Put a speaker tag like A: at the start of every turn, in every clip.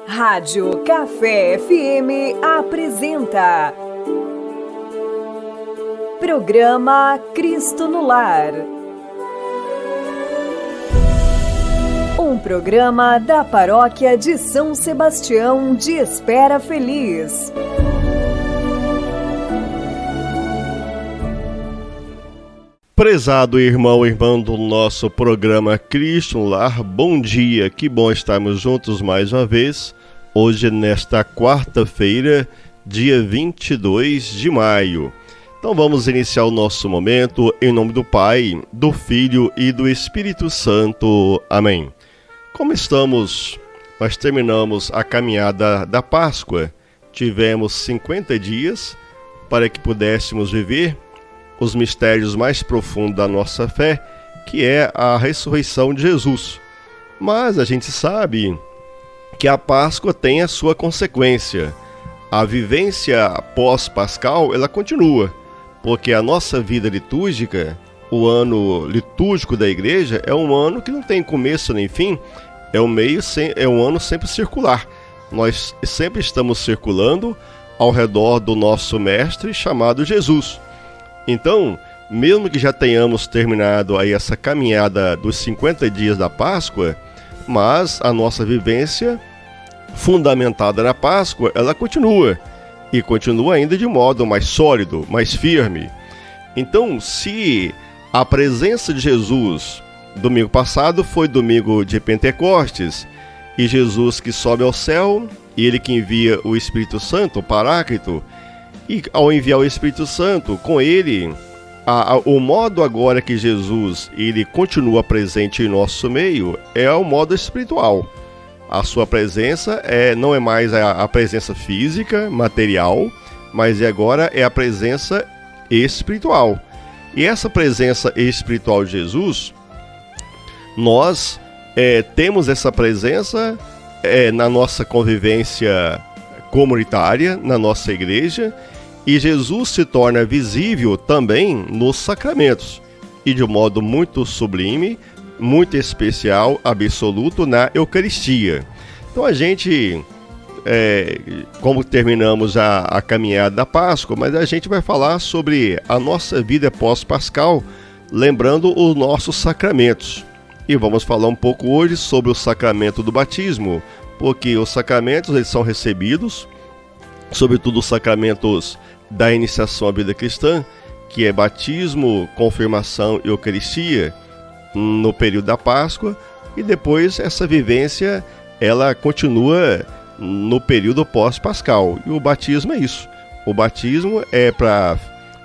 A: Rádio Café FM apresenta Programa Cristo no Lar. Um programa da Paróquia de São Sebastião de Espera Feliz.
B: Prezado irmão e irmã do nosso programa Cristo no Lar, bom dia, que bom estarmos juntos mais uma vez, hoje nesta quarta-feira, dia 22 de maio. Então vamos iniciar o nosso momento em nome do Pai, do Filho e do Espírito Santo. Amém. Como estamos, nós terminamos a caminhada da Páscoa, tivemos 50 dias para que pudéssemos viver os mistérios mais profundos da nossa fé, que é a ressurreição de Jesus. Mas a gente sabe que a Páscoa tem a sua consequência. A vivência pós-pascal, ela continua, porque a nossa vida litúrgica, o ano litúrgico da igreja, é um ano que não tem começo nem fim, é um ano sempre circular. Nós sempre estamos circulando ao redor do nosso mestre chamado Jesus. Então, mesmo que já tenhamos terminado aí essa caminhada dos 50 dias da Páscoa, mas a nossa vivência fundamentada na Páscoa, ela continua, e continua ainda de modo mais sólido, mais firme. Então, se a presença de Jesus, domingo passado foi domingo de Pentecostes, e Jesus que sobe ao céu, e ele que envia o Espírito Santo, o Paráclito, e ao enviar o Espírito Santo, com ele, o modo agora que Jesus ele continua presente em nosso meio é o modo espiritual. A sua presença não é mais a presença física, material, mas agora é a presença espiritual. E essa presença espiritual de Jesus, nós temos essa presença na nossa convivência comunitária, na nossa igreja, e Jesus se torna visível também nos sacramentos, e de um modo muito sublime, muito especial, absoluto, na Eucaristia. Então a gente, como terminamos a caminhada da Páscoa, mas a gente vai falar sobre a nossa vida pós-pascal, lembrando os nossos sacramentos. E vamos falar um pouco hoje sobre o sacramento do batismo, porque os sacramentos eles são recebidos, sobretudo os sacramentos da iniciação à vida cristã, que é batismo, confirmação e Eucaristia, no período da Páscoa, e depois essa vivência ela continua no período pós-pascal. E o batismo é isso. O batismo é para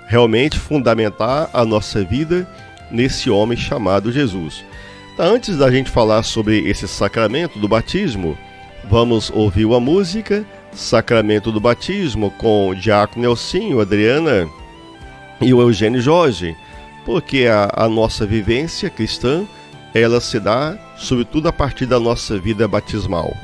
B: realmente fundamentar a nossa vida nesse homem chamado Jesus. Então, antes da gente falar sobre esse sacramento do batismo, vamos ouvir uma música, Sacramento do Batismo, com o Diácono Nelsinho, Adriana e o Eugênio Jorge, porque a nossa vivência cristã, ela se dá sobretudo a partir da nossa vida batismal.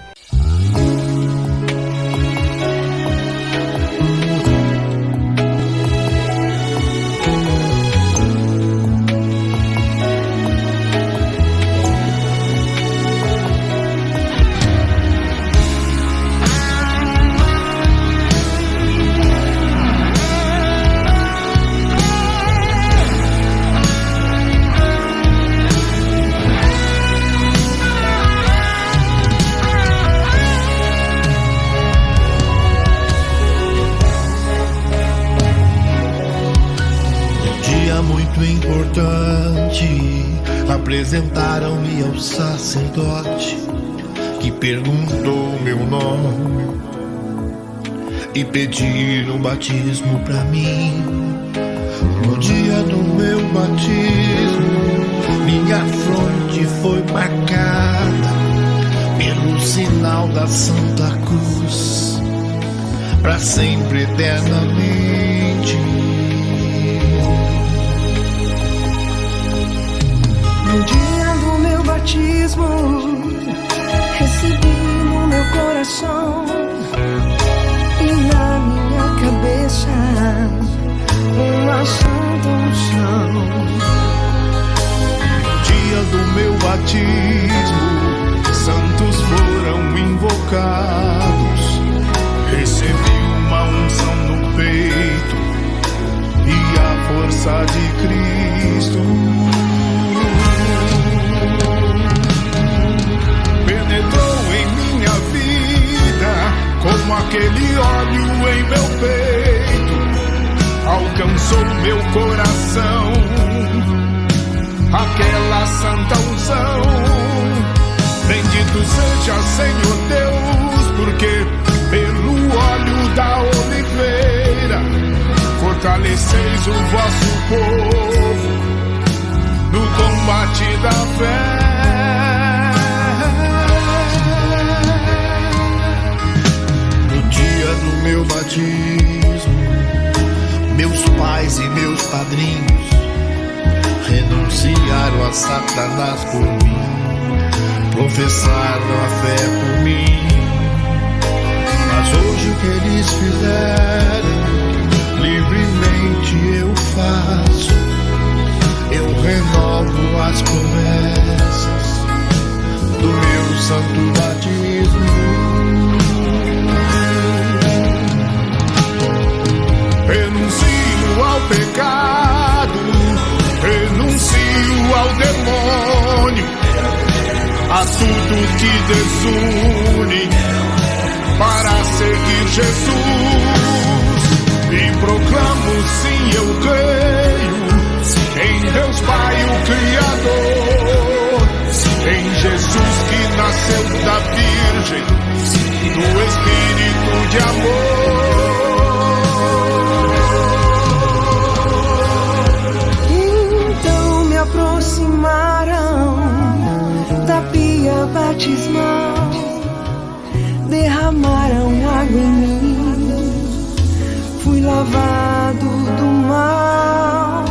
C: Apresentaram-me ao sacerdote que perguntou meu nome e pediram batismo pra mim. No dia do meu batismo, minha fronte foi marcada pelo sinal da Santa Cruz, pra sempre eternamente.
D: No dia do meu batismo, recebi no meu coração e na minha cabeça uma santa unção.
C: No dia do meu batismo, santos foram invocados fortaleceis o vosso povo no combate da fé. No dia do meu batismo, meus pais e meus padrinhos renunciaram a Satanás por mim, professaram a fé por mim. Mas hoje o que eles fizeram, livremente eu faço. Eu renovo as promessas do meu santo batismo. Renuncio ao pecado, renuncio ao demônio, a tudo que desune, para seguir Jesus. E proclamo, sim, eu creio em Deus Pai, o Criador, em Jesus que nasceu da Virgem, do Espírito de amor.
D: Então me aproximaram da pia batismal, derramaram água em mim, fui lavado do mal.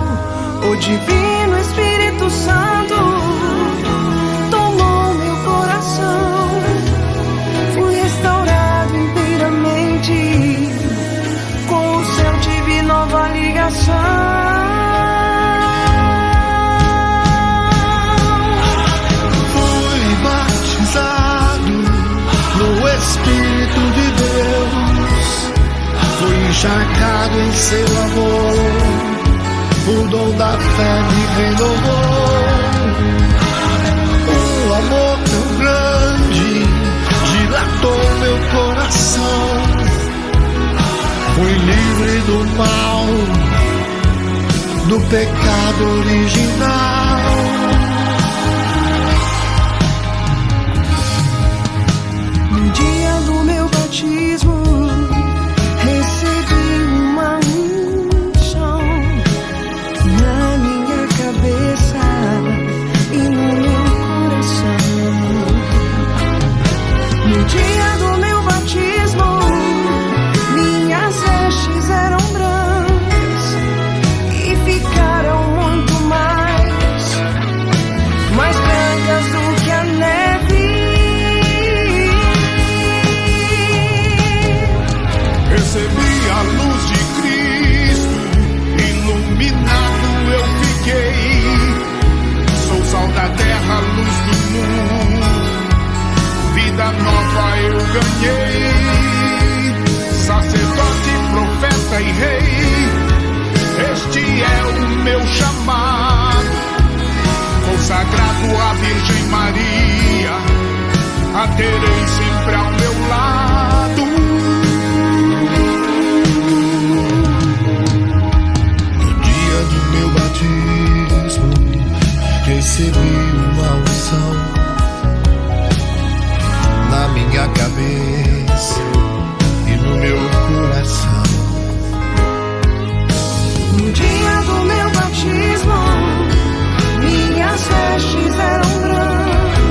D: O Divino Espírito Santo tomou meu coração, fui restaurado inteiramente, com o céu tive nova ligação.
C: Fui batizado no Espírito de Deus, fui encharcado em seu amor, o dom da fé me renovou. Um amor tão grande dilatou meu coração, fui livre do mal, do pecado original.
D: No dia do meu batismo, recebi uma unção na minha cabeça e no meu coração. No dia do meu batismo, minhas vestes eram brancas e ficaram muito mais brancas do que a neve.
C: Recebi a luz de Cristo, iluminado eu fiquei. Sou sal da terra, luz do mundo, vida nova eu ganhei. Sacerdote, profeta e rei, este é o meu chamado. Consagrado à Virgem Maria, a terei sempre ao meu lado. Do meu batismo recebi uma unção na minha cabeça e no meu coração.
D: No dia do meu batismo, minhas vestes eram brancas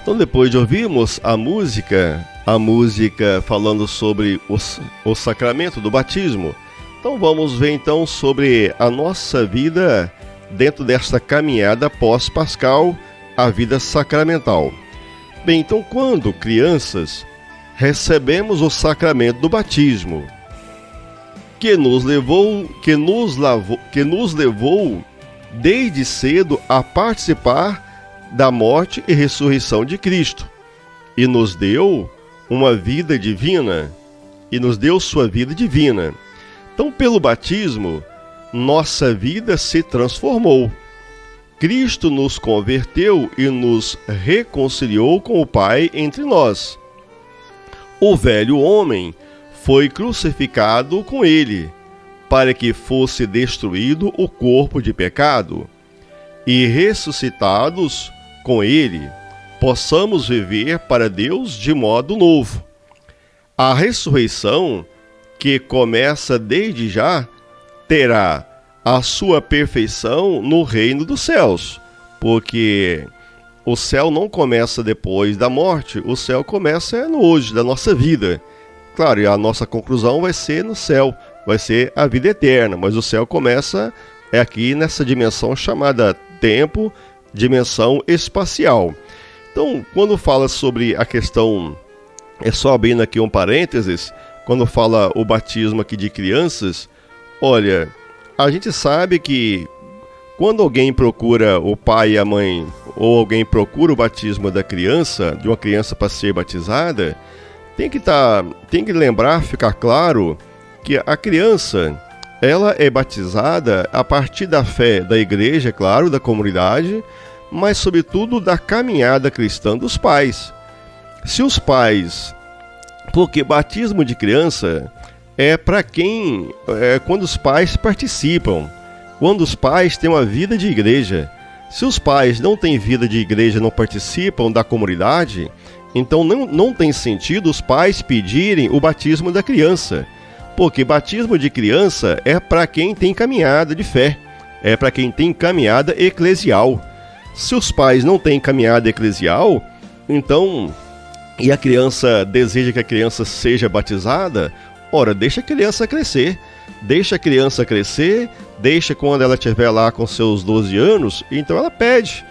B: Então, depois de ouvirmos a música falando sobre o sacramento do batismo, então vamos ver então sobre a nossa vida dentro desta caminhada pós-pascal, a vida sacramental. Bem, então quando crianças recebemos o sacramento do batismo, que nos levou desde cedo a participar da morte e ressurreição de Cristo, e nos deu uma vida divina, e nos deu sua vida divina. Então, pelo batismo, nossa vida se transformou. Cristo nos converteu e nos reconciliou com o Pai entre nós. O velho homem foi crucificado com ele, para que fosse destruído o corpo de pecado, e ressuscitados com ele, possamos viver para Deus de modo novo. A ressurreição, que começa desde já, terá a sua perfeição no reino dos céus, porque o céu não começa depois da morte, o céu começa no hoje, da nossa vida. Claro, e a nossa conclusão vai ser no céu, vai ser a vida eterna, mas o céu começa aqui nessa dimensão chamada tempo, dimensão espacial. Então, quando fala sobre a questão, só abrindo aqui um parênteses, quando fala o batismo aqui de crianças, olha, a gente sabe que quando alguém procura o pai e a mãe, ou alguém procura o batismo da criança, de uma criança para ser batizada, tem que lembrar, ficar claro, que a criança, ela é batizada a partir da fé da igreja, claro, da comunidade, mas sobretudo da caminhada cristã dos pais. Se os pais, porque batismo de criança é para quem, quando os pais participam, quando os pais têm uma vida de igreja. Se os pais não têm vida de igreja, não participam da comunidade, então não tem sentido os pais pedirem o batismo da criança, porque batismo de criança é para quem tem caminhada de fé, é para quem tem caminhada eclesial. Se os pais não têm caminhada eclesial, então, e a criança deseja que a criança seja batizada, ora, deixa a criança crescer, deixa quando ela estiver lá com seus 12 anos, então ela pede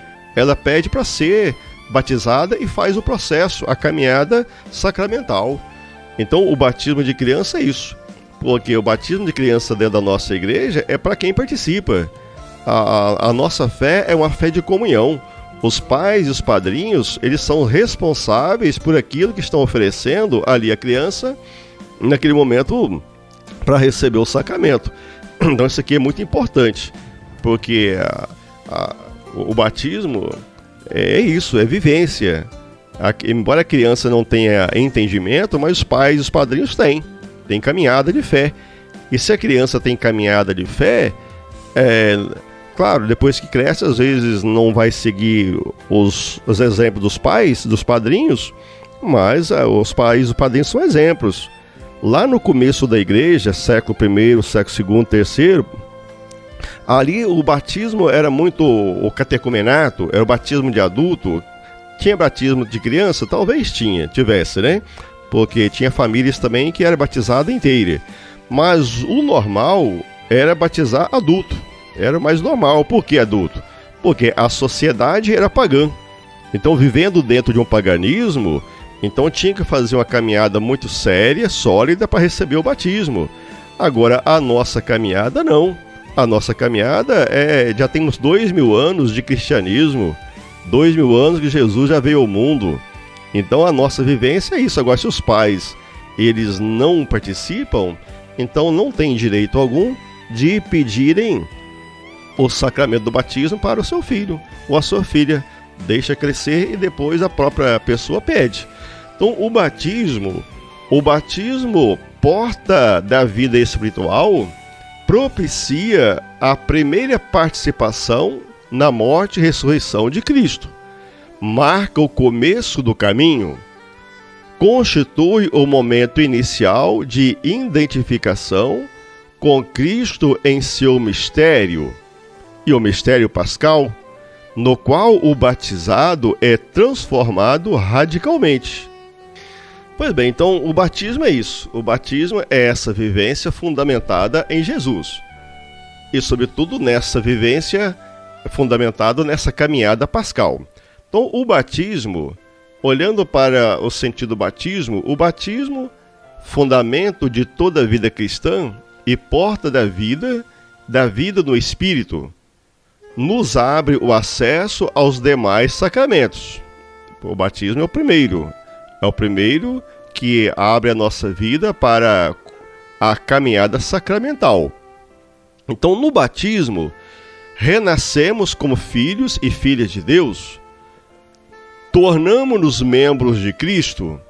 B: para ser batizada e faz o processo, a caminhada sacramental. Então o batismo de criança é isso, porque o batismo de criança dentro da nossa igreja é para quem participa. A nossa fé é uma fé de comunhão. Os pais e os padrinhos, eles são responsáveis por aquilo que estão oferecendo ali a criança naquele momento para receber o sacramento. Então isso aqui é muito importante, porque o batismo é isso, é vivência. Embora a criança não tenha entendimento, mas os pais e os padrinhos têm caminhada de fé. E se a criança tem caminhada de fé, claro, depois que cresce, às vezes não vai seguir os exemplos dos pais, dos padrinhos, mas os pais e os padrinhos são exemplos. Lá no começo da igreja, século I, século II, III, ali o batismo era muito o catecumenato, era o batismo de adulto. Tinha batismo de criança? Talvez tivesse, né? Porque tinha famílias também que era batizada inteira. Mas o normal era batizar adulto. Era mais normal. Por que adulto? Porque a sociedade era pagã. Então, vivendo dentro de um paganismo, então tinha que fazer uma caminhada muito séria, sólida, para receber o batismo. Agora, a nossa caminhada não. A nossa caminhada já tem uns 2000 anos de cristianismo, 2000 anos que Jesus já veio ao mundo. Então a nossa vivência é isso. Agora, se os pais eles não participam, então não tem direito algum de pedirem o sacramento do batismo para o seu filho ou a sua filha. Deixa crescer e depois a própria pessoa pede. Então o batismo, porta da vida espiritual, propicia a primeira participação na morte e ressurreição de Cristo. Marca o começo do caminho, constitui o momento inicial de identificação com Cristo em seu mistério. E o mistério pascal no qual o batizado é transformado radicalmente. Pois bem, então o batismo é isso. O batismo é essa vivência fundamentada em Jesus. E, sobretudo, nessa vivência fundamentada nessa caminhada pascal. Então, o batismo, olhando para o sentido do batismo, o batismo, fundamento de toda a vida cristã e porta da vida no Espírito, nos abre o acesso aos demais sacramentos. O batismo é o primeiro que abre a nossa vida para a caminhada sacramental. Então, no batismo, renascemos como filhos e filhas de Deus, tornamos-nos membros de Cristo,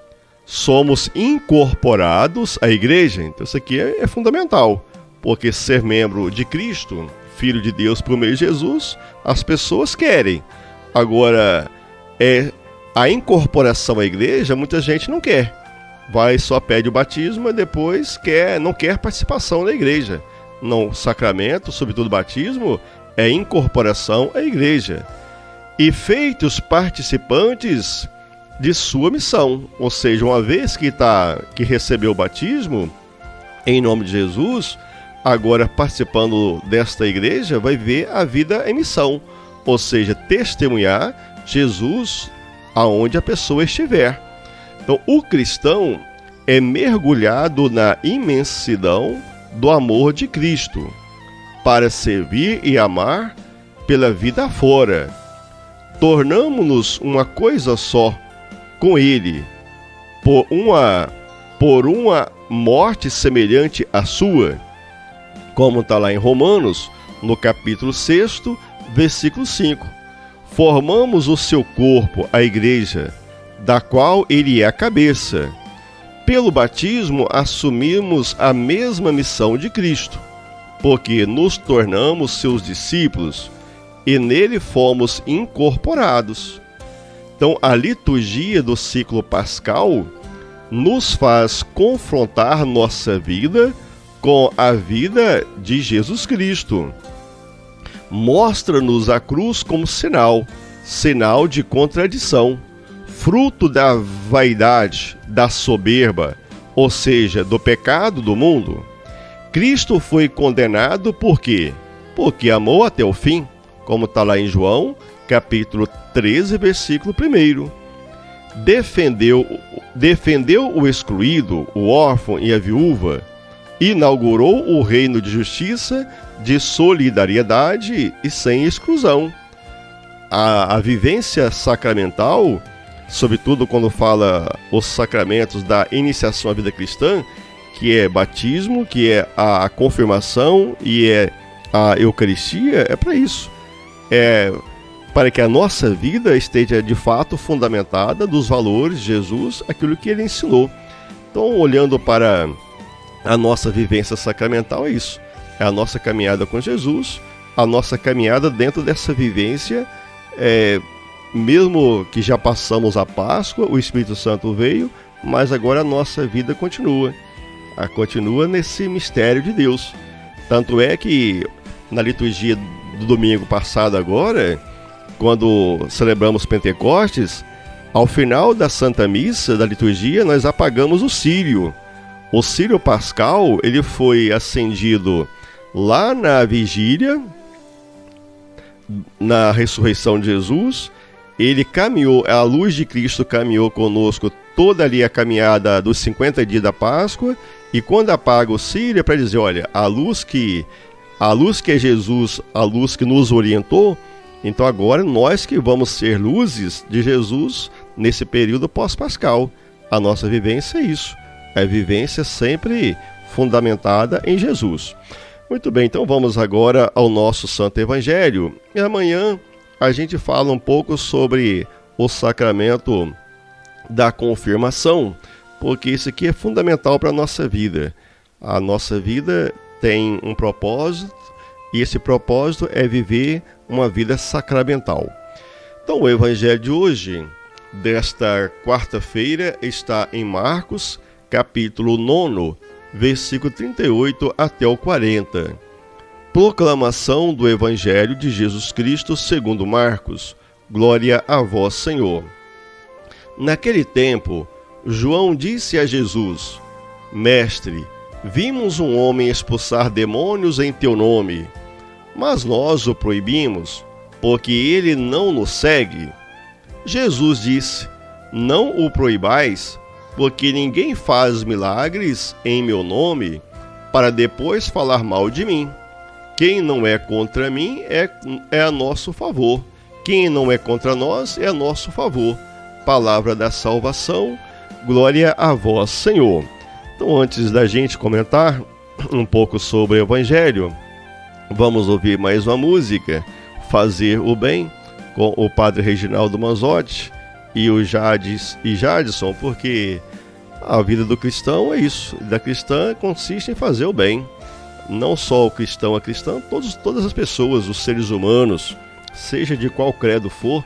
B: somos incorporados à igreja. Então isso aqui é fundamental, porque ser membro de Cristo, filho de Deus por meio de Jesus, as pessoas querem. Agora, a incorporação à igreja, muita gente não quer. Só pede o batismo e depois não quer participação na igreja. No sacramento, sobretudo o batismo, é incorporação à igreja. E feitos participantes de sua missão. Ou seja, uma vez que recebeu o batismo, em nome de Jesus, agora participando desta igreja, vai ver a vida em missão. Ou seja, testemunhar Jesus aonde a pessoa estiver. Então, o cristão é mergulhado na imensidão do amor de Cristo, para servir e amar pela vida afora. Tornamo-nos uma coisa só com Ele, por uma morte semelhante à sua, como está lá em Romanos, no capítulo 6, versículo 5. Formamos o seu corpo, a igreja, da qual ele é a cabeça. Pelo batismo, assumimos a mesma missão de Cristo, porque nos tornamos seus discípulos e nele fomos incorporados. Então, a liturgia do ciclo pascal nos faz confrontar nossa vida com a vida de Jesus Cristo. Mostra-nos a cruz como sinal de contradição, fruto da vaidade, da soberba, ou seja, do pecado do mundo. Cristo foi condenado por quê? Porque amou até o fim, como está lá em João, capítulo 13, versículo 1. Defendeu o excluído, o órfão e a viúva, inaugurou o reino de justiça, de solidariedade e sem exclusão. A vivência sacramental, sobretudo quando fala os sacramentos da iniciação à vida cristã, que é batismo, que é a confirmação e é a Eucaristia, é para isso. É para que a nossa vida esteja de fato fundamentada dos valores de Jesus, aquilo que ele ensinou. Então, olhando para a nossa vivência sacramental, é isso. É a nossa caminhada com Jesus, a nossa caminhada dentro dessa vivência, mesmo que já passamos a Páscoa, o Espírito Santo veio, mas agora a nossa vida continua. Continua nesse mistério de Deus. Tanto é que na liturgia do domingo passado agora, quando celebramos Pentecostes, ao final da Santa Missa, da liturgia, nós apagamos o círio. O círio pascal, ele foi acendido lá na vigília, na ressurreição de Jesus. Ele caminhou, a luz de Cristo caminhou conosco toda ali a caminhada dos 50 dias da Páscoa, e quando apaga o círio é para dizer, olha, a luz que é Jesus, a luz que nos orientou, então agora nós que vamos ser luzes de Jesus nesse período pós-pascal. A nossa vivência é isso, a vivência sempre fundamentada em Jesus. Muito bem, então vamos agora ao nosso Santo Evangelho, e amanhã a gente fala um pouco sobre o sacramento da confirmação, porque isso aqui é fundamental para a nossa vida. A nossa vida tem um propósito, e esse propósito é viver uma vida sacramental. Então, o Evangelho de hoje, desta quarta-feira, está em Marcos, capítulo 9, versículo 38 até o 40. Proclamação do Evangelho de Jesus Cristo segundo Marcos. Glória a vós, Senhor. Naquele tempo, João disse a Jesus: Mestre, vimos um homem expulsar demônios em teu nome, mas nós o proibimos, porque ele não nos segue. Jesus disse: Não o proibais, porque ninguém faz milagres em meu nome, para depois falar mal de mim. Quem não é contra mim é a nosso favor. Quem não é contra nós é a nosso favor. Palavra da salvação, glória a vós, Senhor. Então, antes da gente comentar um pouco sobre o Evangelho, vamos ouvir mais uma música, Fazer o Bem, com o Padre Reginaldo Manzotti e o Jadson, porque a vida do cristão é isso, da cristã consiste em fazer o bem. Não só o cristão, a cristã, todas as pessoas, os seres humanos, seja de qual credo for,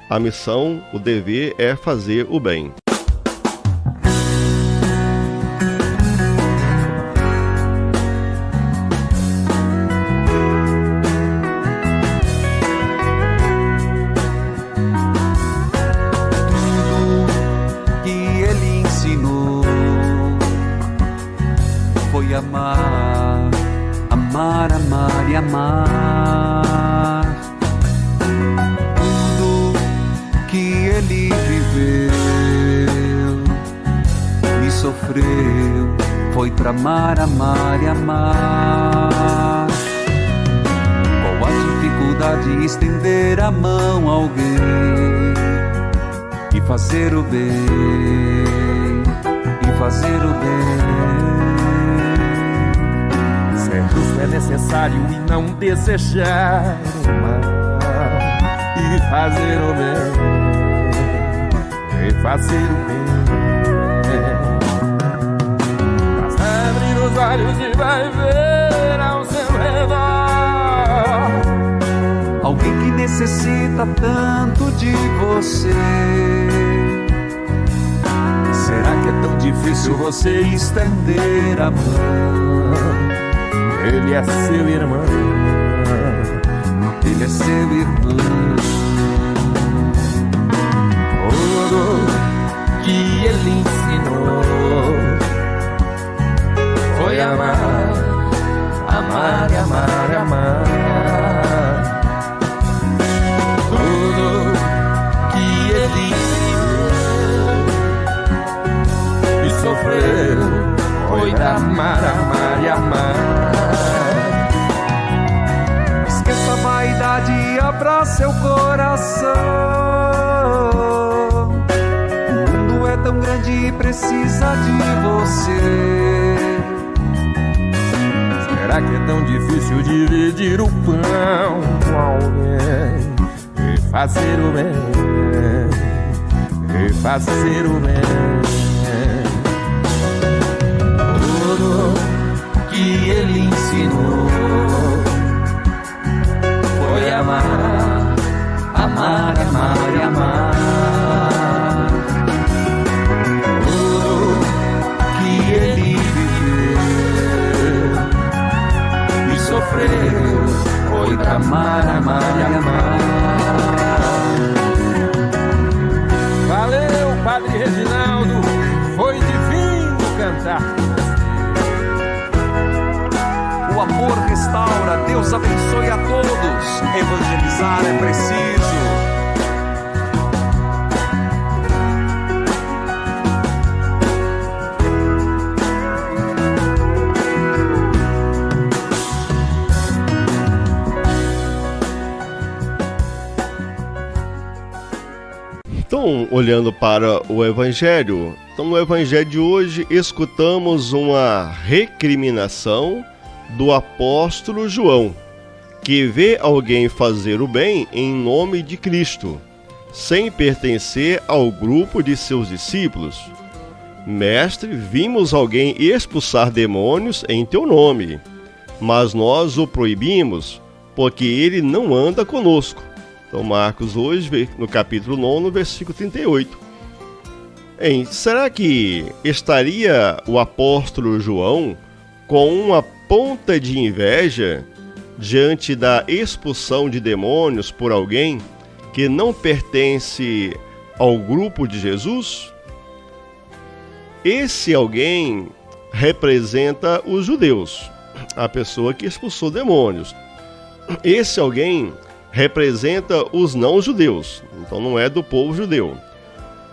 B: a missão, o dever é fazer o bem.
E: Tudo que ele ensinou foi amar, amar, amar e amar. Tudo que ele viveu e sofreu foi pra amar, amar e amar. Qual a dificuldade de estender a mão a alguém e fazer o bem, e fazer o bem.
F: Ser justo é necessário e não desejar o mal, e fazer o bem, e fazer o bem. Mas abre os olhos e vai ver ao seu redor
E: alguém que necessita tanto de você. Será que é tão difícil você estender a mão?
F: Ele é seu irmão,
E: ele é seu irmão.
F: tudo que ele ensinou foi amar, amar e amar e amar. Tudo que ele ensinou e sofreu foi amar, amar e amar.
E: Esqueça a vaidade e abra seu coração. O mundo é tão grande e precisa de você.
F: Será que é tão difícil dividir o pão com alguém e fazer o bem, e fazer o bem? Tudo que ele ensinou foi amar, amar, amar e amar. Tudo que ele viveu e sofreu foi pra amar, amar e amar. Valeu, Padre Reginaldo, foi divino cantar.
E: O amor restaura, Deus abençoe a todos. Evangelizar é preciso.
B: Então, olhando para o Evangelho, no Evangelho de hoje escutamos uma recriminação do apóstolo João, que vê alguém fazer o bem em nome de Cristo, sem pertencer ao grupo de seus discípulos. Mestre, vimos alguém expulsar demônios em teu nome, mas nós o proibimos, porque ele não anda conosco. Então, Marcos hoje, no capítulo 9, versículo 38. Será que estaria o apóstolo João com uma ponta de inveja diante da expulsão de demônios por alguém que não pertence ao grupo de Jesus? Esse alguém representa os judeus, a pessoa que expulsou demônios. Esse alguém representa os não-judeus, então não é do povo judeu.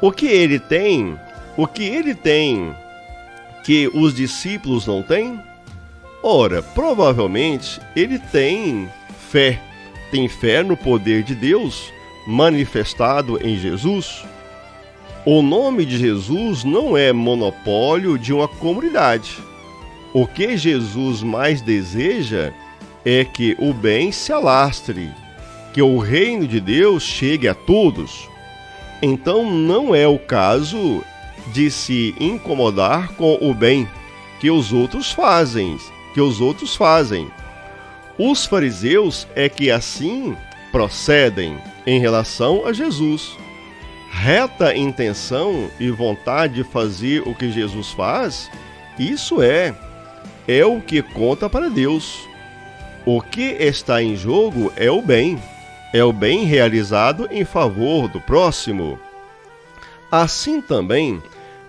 B: O que ele tem que os discípulos não têm? Ora, provavelmente ele tem fé no poder de Deus manifestado em Jesus. O nome de Jesus não é monopólio de uma comunidade. O que Jesus mais deseja é que o bem se alastre, que o reino de Deus chegue a todos. Então não é o caso de se incomodar com o bem que os outros fazem. Os fariseus é que assim procedem em relação a Jesus. Reta intenção e vontade de fazer o que Jesus faz, isso é o que conta para Deus. O que está em jogo é o bem realizado em favor do próximo. Assim também,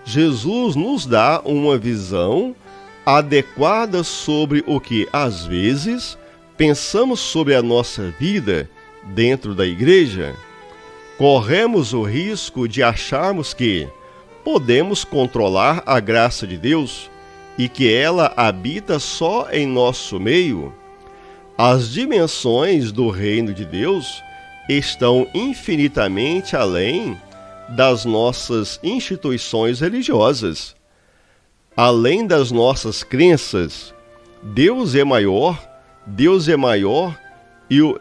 B: Jesus nos dá uma visão adequada sobre o que, às vezes, pensamos sobre a nossa vida dentro da igreja. Corremos o risco de acharmos que podemos controlar a graça de Deus e que ela habita só em nosso meio. As dimensões do reino de Deus estão infinitamente além das nossas instituições religiosas, além das nossas crenças. Deus é maior e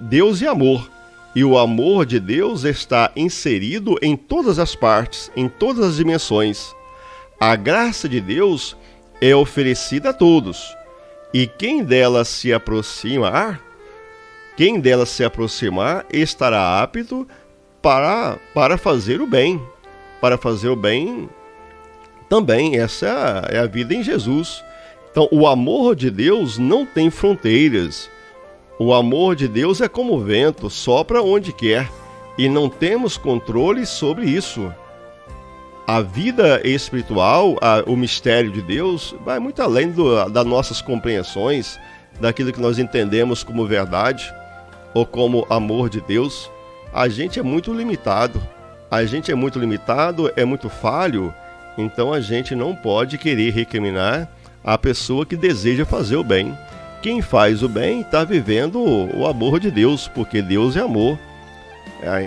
B: Deus é amor. E o amor de Deus está inserido em todas as partes, em todas as dimensões. A graça de Deus é oferecida a todos. E quem dela se aproximar estará apto para fazer o bem. Para fazer o bem também. Essa é a vida em Jesus. Então, o amor de Deus não tem fronteiras. O amor de Deus é como o vento, sopra onde quer, e não temos controle sobre isso. A vida espiritual, o mistério de Deus, vai muito além das nossas compreensões, daquilo que nós entendemos como verdade ou como amor de Deus. A gente é muito limitado, é muito falho, então a gente não pode querer recriminar a pessoa que deseja fazer o bem. Quem faz o bem está vivendo o amor de Deus, porque Deus é amor.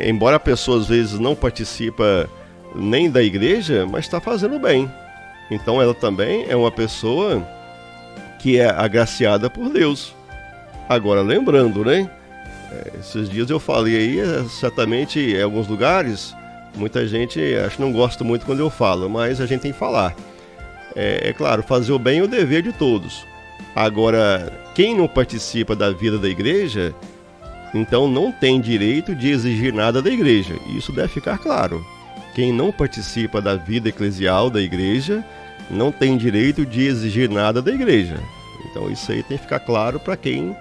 B: Embora a pessoa às vezes não participa nem da igreja, mas está fazendo o bem. Então ela também é uma pessoa que é agraciada por Deus. Agora, lembrando, né? Esses dias eu falei aí, certamente em alguns lugares, muita gente acho que não gosta muito quando eu falo, mas a gente tem que falar. É claro, fazer o bem é o dever de todos. Agora, quem não participa da vida da igreja, então não tem direito de exigir nada da igreja. Isso deve ficar claro. Quem não participa da vida eclesial da igreja, não tem direito de exigir nada da igreja. Então isso aí tem que ficar claro para quem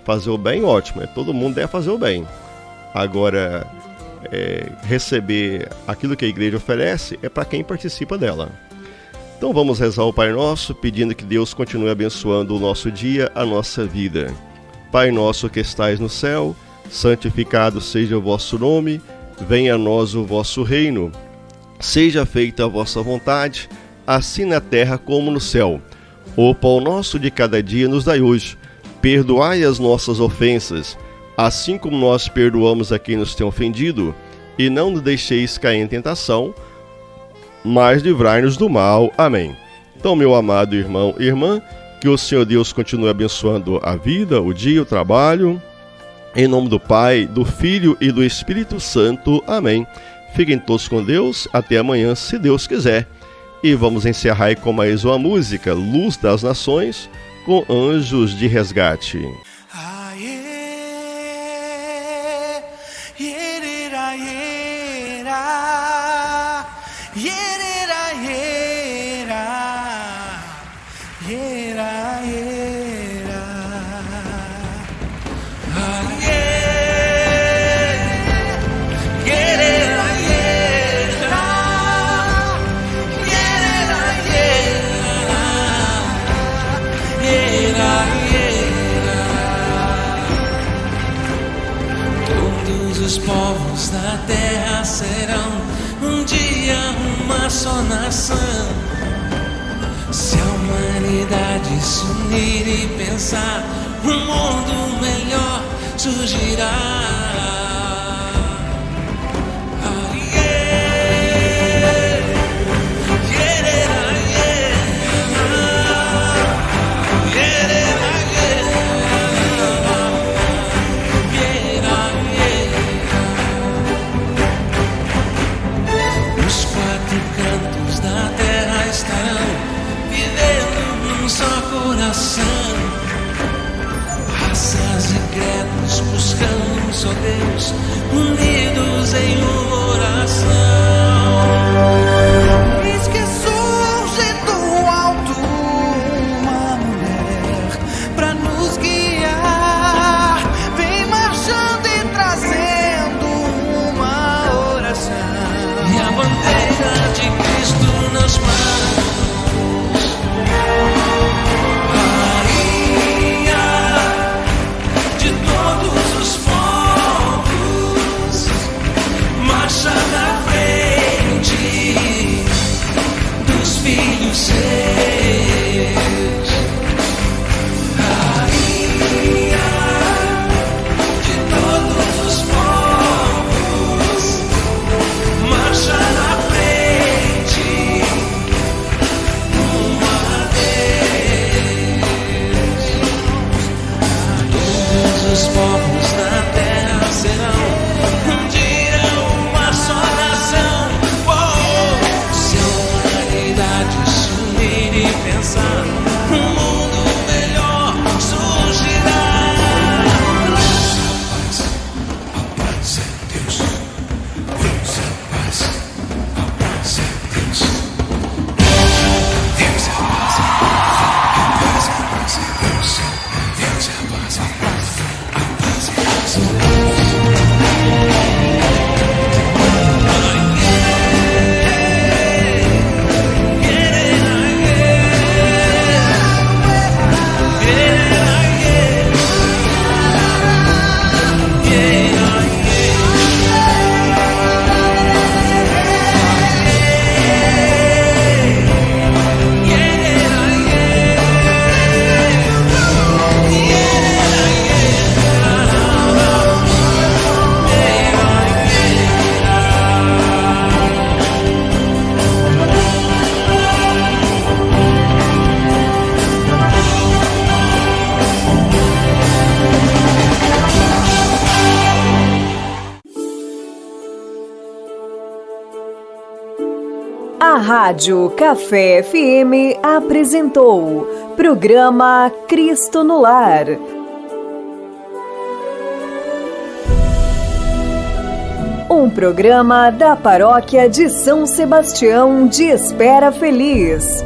B: fazer o bem, ótimo. Todo mundo deve fazer o bem. Agora, receber aquilo que a igreja oferece é para quem participa dela. Então vamos rezar o Pai Nosso, pedindo que Deus continue abençoando o nosso dia, a nossa vida. Pai nosso que estais no céu, santificado seja o vosso nome, venha a nós o vosso reino. Seja feita a vossa vontade, assim na terra como no céu. O pão nosso de cada dia nos dai hoje. Perdoai as nossas ofensas, assim como nós perdoamos a quem nos tem ofendido, e não nos deixeis cair em tentação, mas livrai-nos do mal. Amém. Então, meu amado irmão e irmã, que o Senhor Deus continue abençoando a vida, o dia, o trabalho. Em nome do Pai, do Filho e do Espírito Santo. Amém. Fiquem todos com Deus. Até amanhã, se Deus quiser. E vamos encerrar aí com mais uma música, Luz das Nações, com Anjos de Resgate.
G: dia uma só nação, se a humanidade se unir e pensar, um mundo melhor surgirá. Raças e credos buscando só Deus, unidos em uma oração.
D: Eis que surge do alto uma mulher pra nos guiar, vem marchando e trazendo uma oração.
G: E a bandeira de Cristo nas mãos.
A: A Rádio Café FM apresentou programa Cristo no Lar. Um programa da Paróquia de São Sebastião de Espera Feliz.